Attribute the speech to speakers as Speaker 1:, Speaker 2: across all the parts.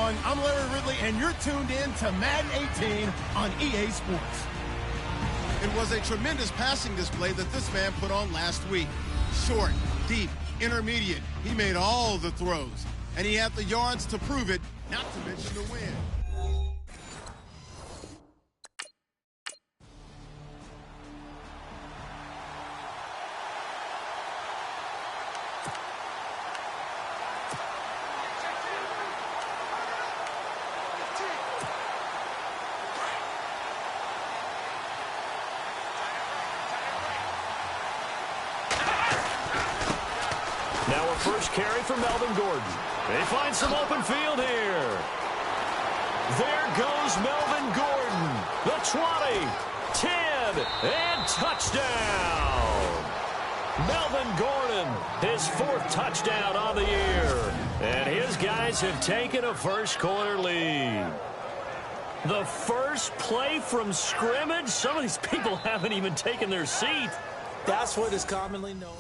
Speaker 1: everyone. I'm Larry Ridley, and you're tuned in to Madden 18 on EA Sports.
Speaker 2: It was a tremendous passing display that this man put on last week. Short, deep, intermediate. He made all the throws, and he had the yards to prove it, not to mention the win.
Speaker 3: Now a first carry for Melvin Gordon. They find some open field here. There goes Melvin Gordon. The 20, 10, and touchdown. Melvin Gordon, his 4th touchdown on the year. And his guys have taken a first-quarter lead. The first play from scrimmage? Some of these people haven't even taken their seat.
Speaker 4: That's what is commonly known.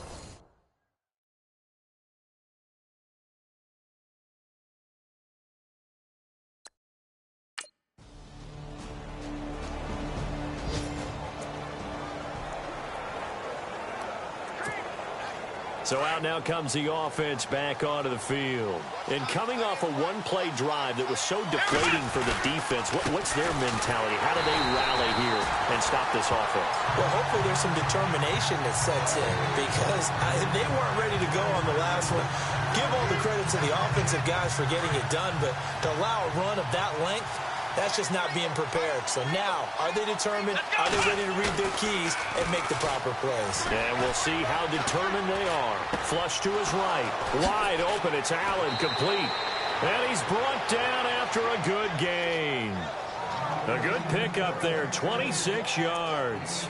Speaker 3: So out now comes the offense back onto the field. And coming off a one-play drive that was so deflating for the defense, what's their mentality? How do they rally here and stop this offense?
Speaker 4: Well, hopefully there's some determination that sets in because they weren't ready to go on the last one. Give all the credit to the offensive guys for getting it done, but to allow a run of that length, that's just not being prepared. So now, are they determined? Are they ready to read their keys and make the proper plays?
Speaker 3: And we'll see how determined they are. Flush to his right. Wide open. It's Allen, complete. And he's brought down after a good gain. A good pickup there, 26 yards.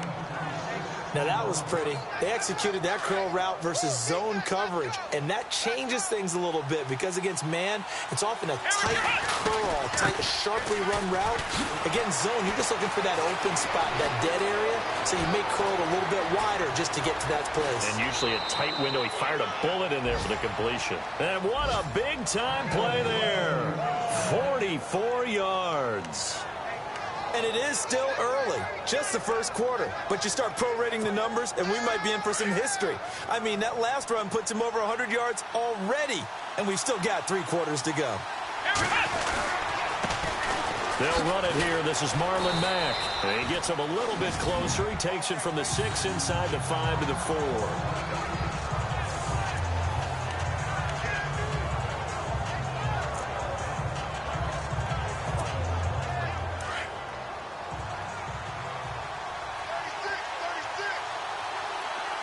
Speaker 4: Now that was pretty. They executed that curl route versus zone coverage, and that changes things a little bit because against man, it's often a tight curl, tight, sharply run route. Against zone, you're just looking for that open spot, that dead area, so you may curl it a little bit wider just to get to that place.
Speaker 3: And usually a tight window. He fired a bullet in there for the completion. And what a big-time play there. 44 yards.
Speaker 4: And it is still early, just the first quarter. But you start prorating the numbers, and we might be in for some history. I mean, that last run puts him over 100 yards already, and we've still got 3 quarters to go.
Speaker 3: They'll run it here. This is Marlon Mack. And he gets him a little bit closer. He takes it from the 6 inside the 5 to the 4.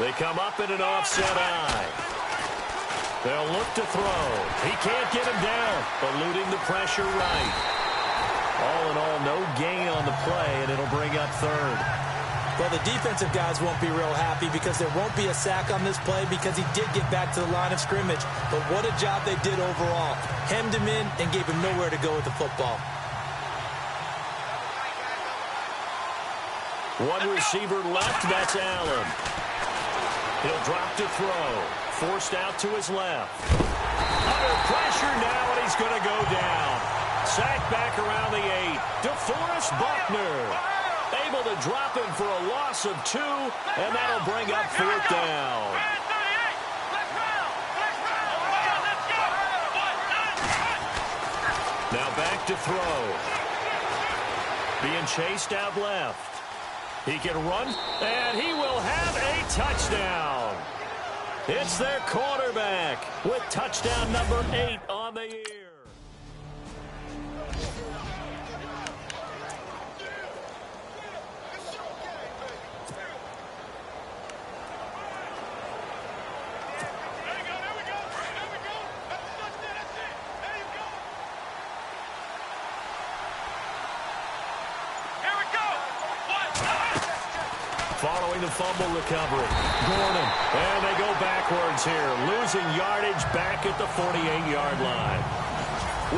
Speaker 3: They come up in an offset eye. They'll look to throw. He can't get him down, eluding the pressure right. All in all, no gain on the play, and it'll bring up 3rd.
Speaker 4: Well, the defensive guys won't be real happy because there won't be a sack on this play because he did get back to the line of scrimmage. But what a job they did overall. Hemmed him in and gave him nowhere to go with the football.
Speaker 3: One receiver left, that's Allen. He'll drop to throw. Forced out to his left. Under pressure now, and he's going to go down. Sacked back around the 8. DeForest Buckner able to drop him for a loss of 2, and that'll bring up 4th down. Now back to throw. Being chased out left. He can run, and he will have a touchdown. It's their quarterback with touchdown number 8 on the year. Following the fumble recovery, Gordon, and they go backwards here, losing yardage back at the 48-yard line.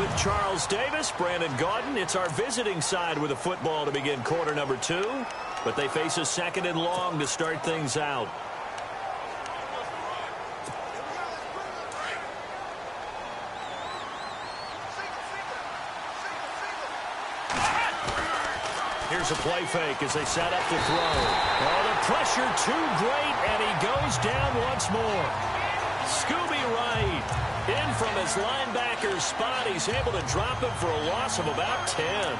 Speaker 3: With Charles Davis, Brandon Gaudin, it's our visiting side with the football to begin quarter number 2, but they face a 2nd and long to start things out. Here's a play fake as they set up to throw. Oh, the pressure too great, and he goes down once more. Scooby Wright in from his linebacker's spot. He's able to drop him for a loss of about 10.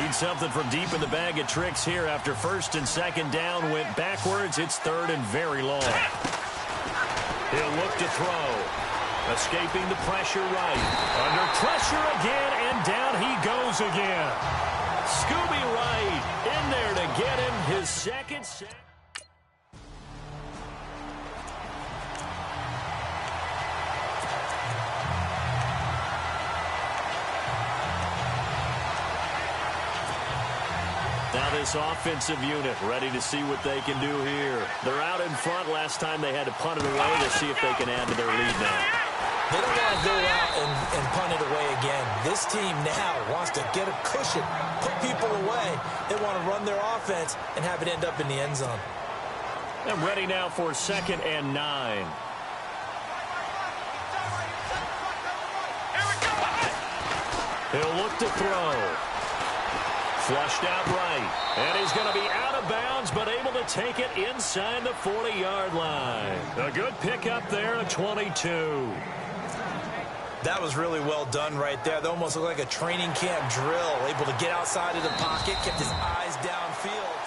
Speaker 3: Need something from deep in the bag of tricks here after first and second down went backwards. It's third and very long. He'll look to throw. Escaping the pressure right. Under pressure again, and down he goes again. Scooby Wright in there to get him his second sack. Now this offensive unit ready to see what they can do here. They're out in front. Last time they had to punt it away. They'll see if they can add to their lead now.
Speaker 4: They don't want to go out and punt it away again. This team now wants to get a cushion, put people away. They want to run their offense and have it end up in the end zone.
Speaker 3: And ready now for 2nd and 9. He'll look to throw. Flushed out right. And he's going to be out of bounds, but able to take it inside the 40-yard line. A good pickup there at 22.
Speaker 4: That was really well done right there. They almost looked like a training camp drill. Able to get outside of the pocket, kept his eyes downfield.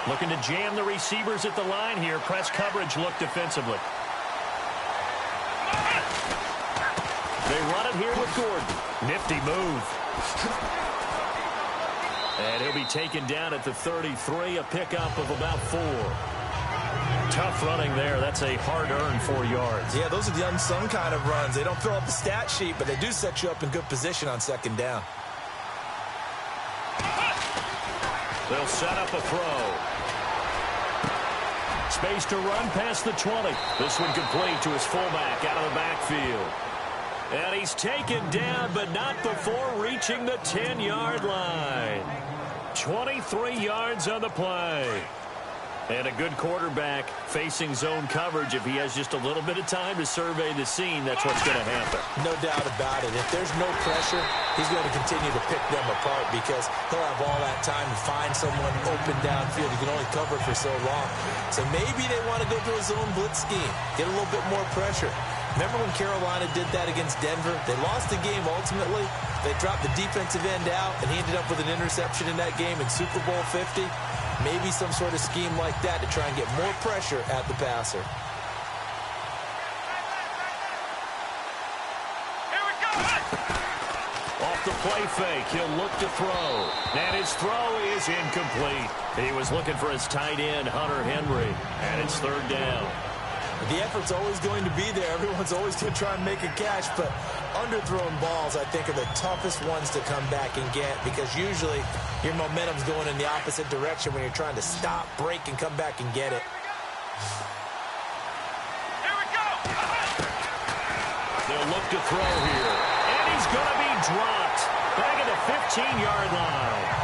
Speaker 3: Looking to jam the receivers at the line here. Press coverage look defensively. They run it here with Gordon. Nifty move. And he'll be taken down at the 33, a pickup of about 4. Tough running there. That's a hard-earned 4 yards.
Speaker 4: Yeah, those are the unsung kind of runs. They don't fill up the stat sheet, but they do set you up in good position on 2nd down.
Speaker 3: They'll set up a throw. Space to run past the 20. This one complete to his fullback out of the backfield. And he's taken down, but not before reaching the 10-yard line. 23 yards on the play. And a good quarterback facing zone coverage. If he has just a little bit of time to survey the scene, that's what's going to happen.
Speaker 4: No doubt about it. If there's no pressure, he's going to continue to pick them apart because he'll have all that time to find someone open downfield. He can only cover for so long. So maybe they want to go to a zone blitz scheme, get a little bit more pressure. Remember when Carolina did that against Denver? They lost the game ultimately. They dropped the defensive end out, and he ended up with an interception in that game in Super Bowl 50. Maybe some sort of scheme like that to try and get more pressure at the passer.
Speaker 3: Here we go! Off the play fake, he'll look to throw. And his throw is incomplete. He was looking for his tight end, Hunter Henry. And it's 3rd down.
Speaker 4: The effort's always going to be there. Everyone's always going to try and make a catch, but underthrown balls, I think, are the toughest ones to come back and get because usually your momentum's going in the opposite direction when you're trying to stop, break, and come back and get it.
Speaker 3: Here we go! They'll look to throw here, and he's going to be dropped back at the 15-yard line.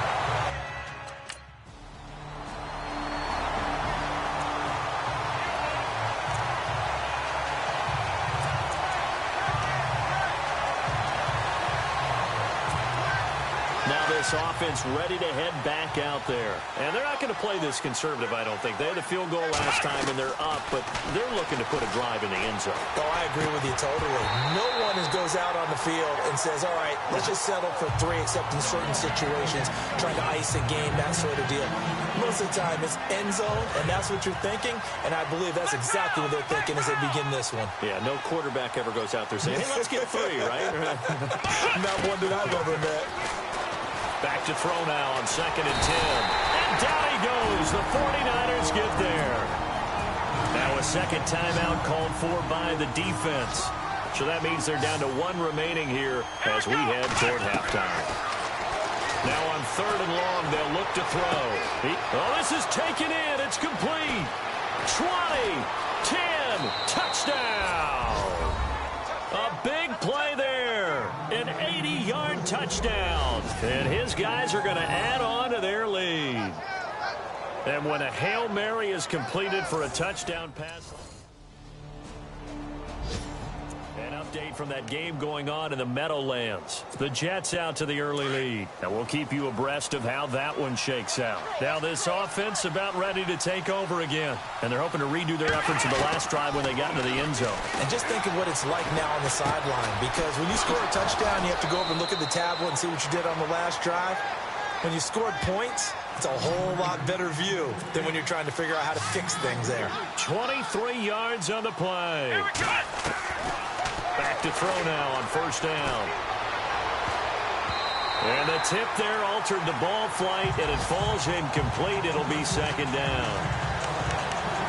Speaker 3: This offense ready to head back out there. And they're not going to play this conservative, I don't think. They had a field goal last time, and they're up, but they're looking to put a drive in the end zone.
Speaker 4: Oh, I agree with you totally. No one goes out on the field and says, all right, let's just settle for 3, except in certain situations, trying to ice a game, that sort of deal. Most of the time, it's end zone, and that's what you're thinking, and I believe that's exactly what they're thinking as they begin this one.
Speaker 3: Yeah, no quarterback ever goes out there saying, hey, let's get 3, right?
Speaker 4: Not one that I've ever met.
Speaker 3: Back to throw now on 2nd and 10. And down he goes. The 49ers get there. Now a second timeout called for by the defense. So that means they're down to 1 remaining here as we head toward halftime. Now on 3rd and long, they'll look to throw. Oh, this is taken in. It's complete. 20, 10, touchdown. A big play there. An 80-yard touchdown. And his guys are going to add on to their lead. And when a Hail Mary is completed for a touchdown pass. An update from that game going on in the Meadowlands. The Jets out to the early lead. And we'll keep you abreast of how that one shakes out. Now this offense about ready to take over again. And they're hoping to redo their efforts in the last drive when they got into the end zone.
Speaker 4: And just think of what it's like now on the sideline. Because when you score a touchdown, you have to go over and look at the tablet and see what you did on the last drive. When you scored points, it's a whole lot better view than when you're trying to figure out how to fix things there.
Speaker 3: 23 yards on the play. Back to throw now on first down. And the tip there altered the ball flight, and it falls incomplete. It'll be second down.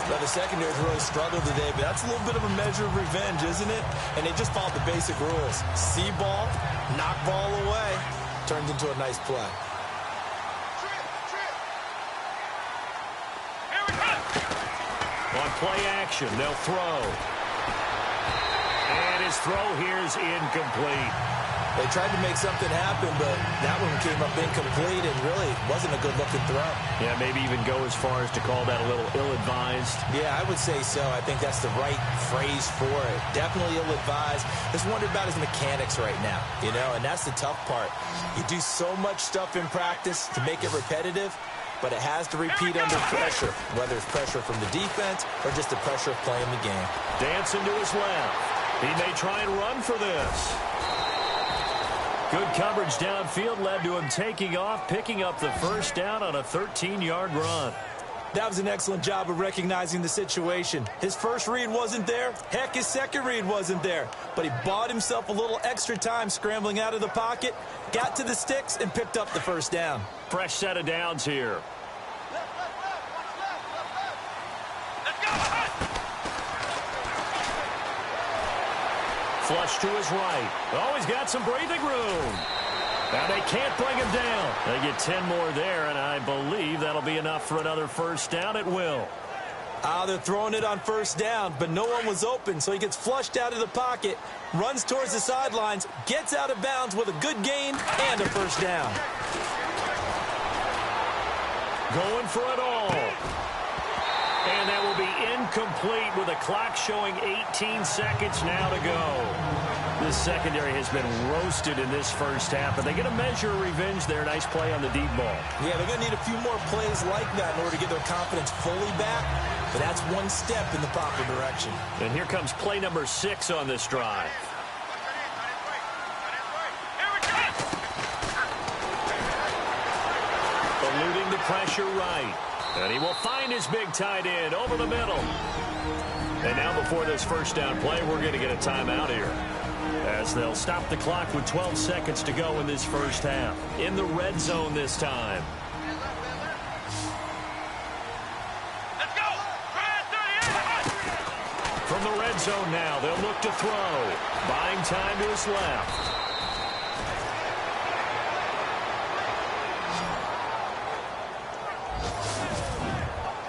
Speaker 4: Now, the secondary's really struggled today, but that's a little bit of a measure of revenge, isn't it? And they just followed the basic rules. See ball, knock ball away, turned into a nice play.
Speaker 3: On play action, they'll throw. And his throw here is incomplete.
Speaker 4: They tried to make something happen, but that one came up incomplete and really wasn't a good-looking throw.
Speaker 3: Yeah, maybe even go as far as to call that a little ill-advised.
Speaker 4: Yeah, I would say so. I think that's the right phrase for it. Definitely ill-advised. Just wondered about his mechanics right now, you know, and that's the tough part. You do so much stuff in practice to make it repetitive, but it has to repeat under pressure, whether it's pressure from the defense or just the pressure of playing the game.
Speaker 3: Dancing to his left. He may try and run for this. Good coverage downfield led to him taking off, picking up the first down on a 13-yard run.
Speaker 4: That was an excellent job of recognizing the situation. His first read wasn't there. Heck, his second read wasn't there. But he bought himself a little extra time scrambling out of the pocket, got to the sticks, and picked up the first down.
Speaker 3: Fresh set of downs here. Flush to his right. Oh, he's got some breathing room. Now they can't bring him down. They get 10 more there, and I believe that'll be enough for another first down. It will.
Speaker 4: They're throwing it on first down, but no one was open, so he gets flushed out of the pocket, runs towards the sidelines, gets out of bounds with a good gain and a first down.
Speaker 3: Going for it all. And that will be incomplete with a clock showing 18 seconds now to go. This secondary has been roasted in this first half, but they get a measure of revenge there. Nice play on the deep ball.
Speaker 4: Yeah, they're going to need a few more plays like that in order to get their confidence fully back, but that's one step in the proper direction.
Speaker 3: And here comes play number 6 on this drive. Eluding the pressure right. And he will find his big tight end over the middle. And now before this first down play, we're going to get a timeout here, as they'll stop the clock with 12 seconds to go in this first half. In the red zone this time.
Speaker 5: Let's go!
Speaker 3: From the red zone now, they'll look to throw. Buying time to his left.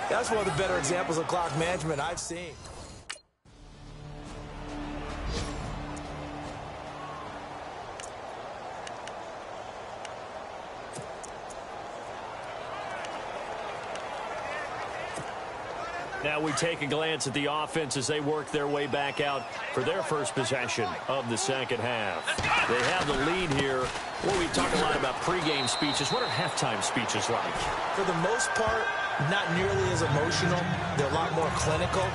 Speaker 4: That's one of the better examples of clock management I've seen.
Speaker 3: Now we take a glance at the offense as they work their way back out for their first possession of the second half. They have the lead here. Well, we talk a lot about pregame speeches. What are halftime speeches like?
Speaker 4: For the most part, not nearly as emotional. They're a lot more clinical.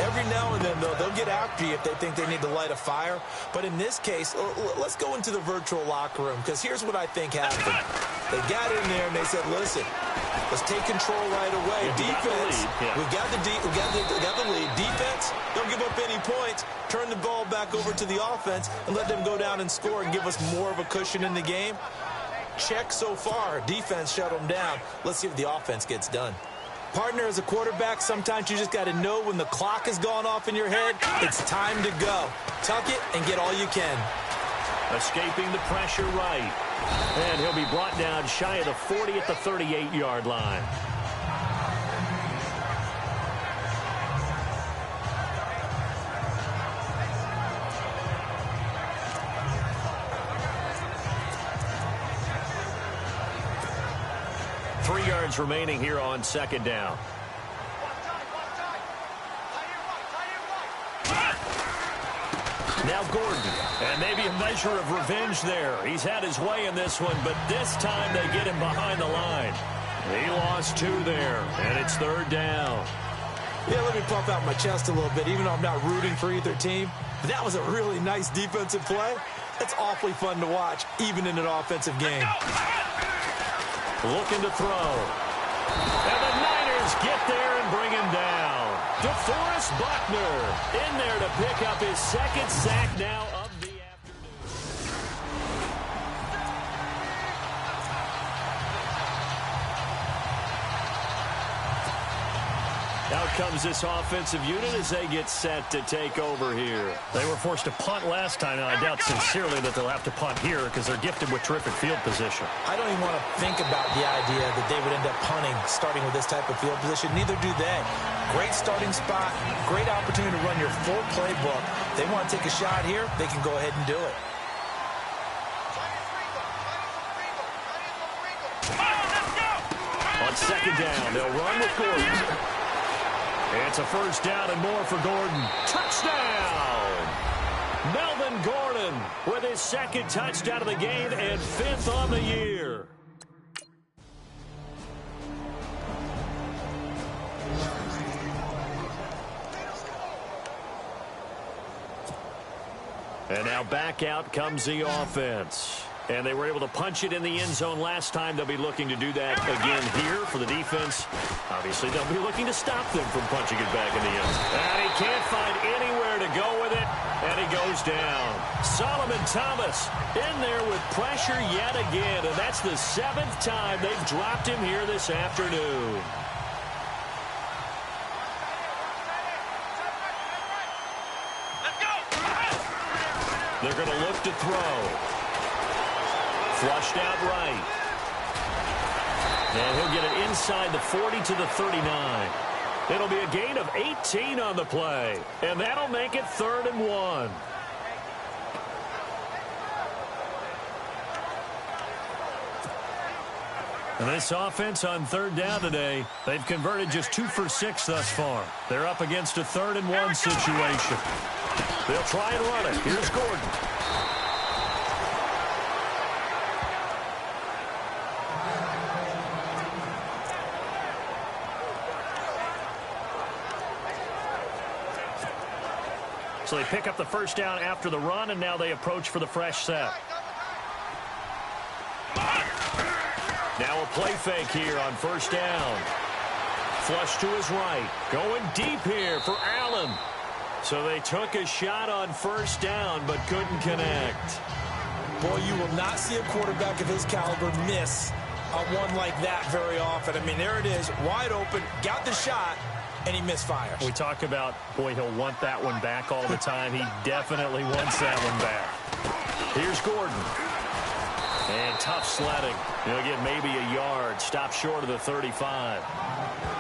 Speaker 4: Every now and then, though, they'll get after you if they think they need to light a fire. But in this case, let's go into the virtual locker room, because here's what I think happened. They got in there and they said, listen, let's take control right away. Defense, we've got the lead. Defense, don't give up any points. Turn the ball back over to the offense and let them go down and score and give us more of a cushion in the game. Check so far. Defense shut them down. Let's see if the offense gets done. Partner, as a quarterback, sometimes you just got to know when the clock has gone off in your head, it's time to go. Tuck it and get all you can.
Speaker 3: Escaping the pressure right. And he'll be brought down shy of the 40 at the 38-yard line. 3 yards remaining here on second down. Now Gordon, and maybe a measure of revenge there. He's had his way in this one, but this time they get him behind the line. He lost 2 there, and it's third down.
Speaker 4: Yeah, let me pump out my chest a little bit, even though I'm not rooting for either team. But that was a really nice defensive play. It's awfully fun to watch, even in an offensive game.
Speaker 3: Looking to throw. And the Niners get there and bring him down. DeForest Buckner in there to pick up his second sack now of the afternoon. Out comes this offensive unit as they get set to take over here.
Speaker 6: They were forced to punt last time, and I doubt sincerely that they'll have to punt here because they're gifted with terrific field position.
Speaker 4: I don't even want to think about the idea that they would end up punting starting with this type of field position. Neither do they. Great starting spot, great opportunity to run your full playbook. They want to take a shot here, they can go ahead and do it.
Speaker 3: On second down, they'll run with Gordon. It's a first down and more for Gordon. Touchdown! Melvin Gordon with his second touchdown of the game and 5th on the year. And now back out comes the offense. And they were able to punch it in the end zone last time. They'll be looking to do that again here for the defense. Obviously, they'll be looking to stop them from punching it back in the end zone. And he can't find anywhere to go with it, and he goes down. Solomon Thomas in there with pressure yet again, and that's the 7th time they've dropped him here this afternoon. They're going to look to throw. Flushed out right. And he'll get it inside the 40 to the 39. It'll be a gain of 18 on the play. And that'll make it 3rd and 1. And this offense on 3rd down today, they've converted just 2 for 6 thus far. They're up against a 3rd and 1 situation. They'll try and run it. Here's Gordon.
Speaker 6: So they pick up the first down after the run, and now they approach for the fresh set.
Speaker 3: Now a play fake here on first down. Flush to his right. Going deep here for Allen. So they took a shot on first down, but couldn't connect.
Speaker 4: Boy, you will not see a quarterback of his caliber miss on one like that very often. I mean, there it is, wide open, got the shot, and he misfires.
Speaker 6: We talk about, boy, he'll want that one back all the time. He definitely wants that one back.
Speaker 3: Here's Gordon. And tough sledding. He'll get maybe a yard. Stop short of the 35.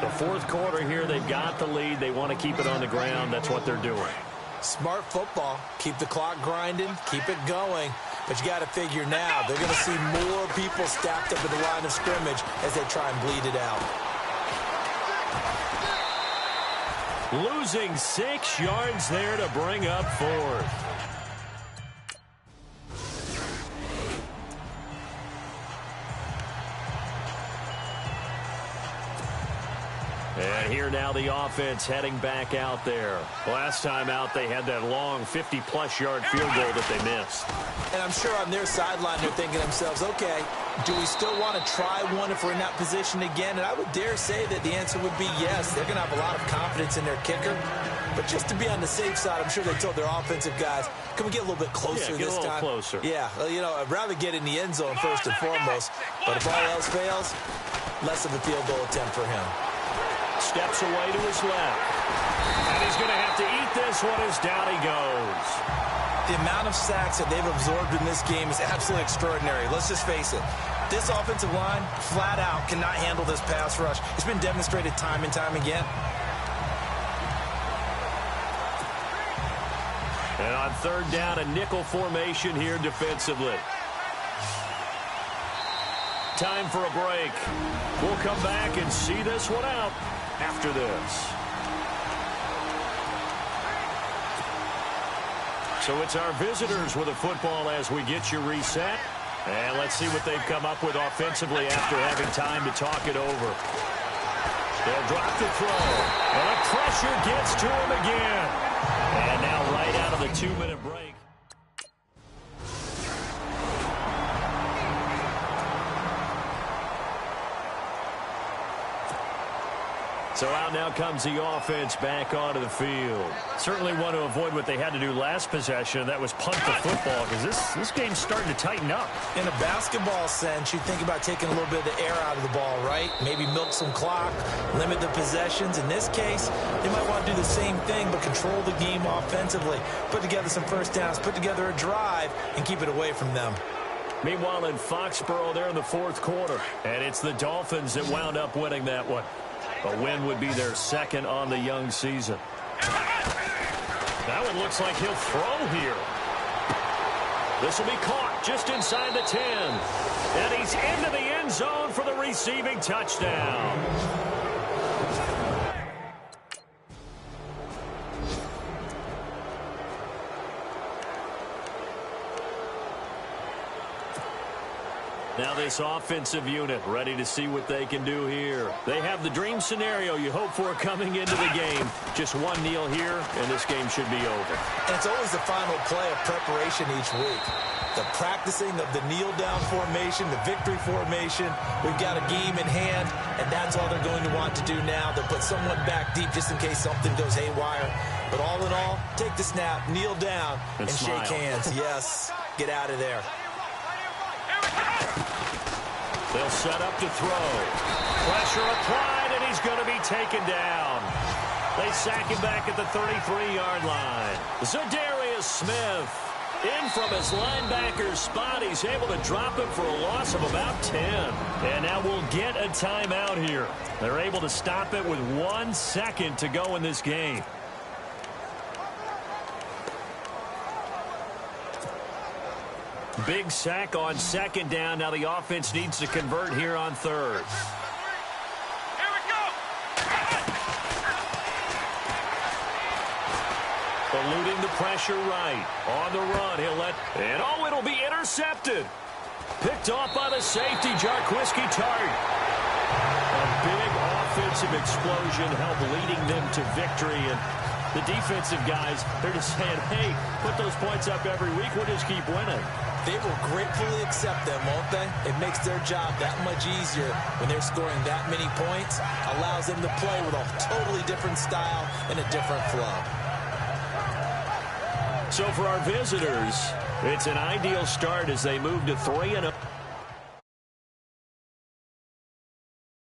Speaker 3: The 4th quarter here, they've got the lead. They want to keep it on the ground. That's what they're doing.
Speaker 4: Smart football. Keep the clock grinding. Keep it going. But you got to figure now, they're going to see more people stacked up at the line of scrimmage as they try and bleed it out.
Speaker 3: Losing 6 yards there to bring up 4th. And here now the offense heading back out there. Last time out they had that long 50-plus yard field goal that they missed.
Speaker 4: And I'm sure on their sideline they're thinking to themselves, okay, do we still want to try one if we're in that position again? And I would dare say that the answer would be yes. They're going to have a lot of confidence in their kicker. But just to be on the safe side, I'm sure they told their offensive guys, can we get a little bit closer this time?
Speaker 3: Get a little closer.
Speaker 4: Yeah, you know, I'd rather get in the end zone first and foremost. But if all else fails, less of a field goal attempt for him.
Speaker 3: Steps away to his left. And he's going to have to eat this one as down he goes.
Speaker 4: The amount of sacks that they've absorbed in this game is absolutely extraordinary. Let's just face it. This offensive line, flat out, cannot handle this pass rush. It's been demonstrated time and time again.
Speaker 3: And on 3rd down, a nickel formation here defensively. Time for a break. We'll come back and see this one out after this. So it's our visitors with the football as we get you reset. And let's see what they've come up with offensively after having time to talk it over. They'll drop the throw. And the pressure gets to him again. And now right out of the 2-minute break. So out now comes the offense back onto the field. Certainly want to avoid what they had to do last possession. That was punt the football, because this game's starting to tighten up.
Speaker 4: In a basketball sense, you think about taking a little bit of the air out of the ball, right? Maybe milk some clock, limit the possessions. In this case, they might want to do the same thing, but control the game offensively. Put together some first downs, put together a drive, and keep it away from them.
Speaker 3: Meanwhile, in Foxborough, they're in the fourth quarter. And it's the Dolphins that wound up winning that one. A win would be their second on the young season. That one looks like he'll throw here. This will be caught just inside the 10. And he's into the end zone for the receiving touchdown. Now this offensive unit ready to see what they can do here. They have the dream scenario you hope for coming into the game. Just one kneel here, and this game should be over.
Speaker 4: And it's always the final play of preparation each week. The practicing of the kneel-down formation, the victory formation. We've got a game in hand, and that's all they're going to want to do now. They'll put someone back deep just in case something goes haywire. But all in all, take the snap, kneel down, and shake hands. Yes, get out of there.
Speaker 3: They'll set up to throw. Pressure applied, and he's going to be taken down. They sack him back at the 33-yard line. Za'Darius Smith in from his linebacker's spot. He's able to drop him for a loss of about 10. And now we'll get a timeout here. They're able to stop it with 1 second to go in this game. Big sack on second down. Now the offense needs to convert here on third.
Speaker 5: Here we go.
Speaker 3: Eluding the pressure right. On the run, he'll let... And oh, it'll be intercepted. Picked off by the safety, Jarquiski Tartt. A big offensive explosion helped leading them to victory. And the defensive guys, they're just saying, hey, put those points up every week. We'll just keep winning.
Speaker 4: They will gratefully accept them, won't they? It makes their job that much easier when they're scoring that many points. Allows them to play with a totally different style and a different flow.
Speaker 3: So for our visitors, it's an ideal start as they move to 3-0.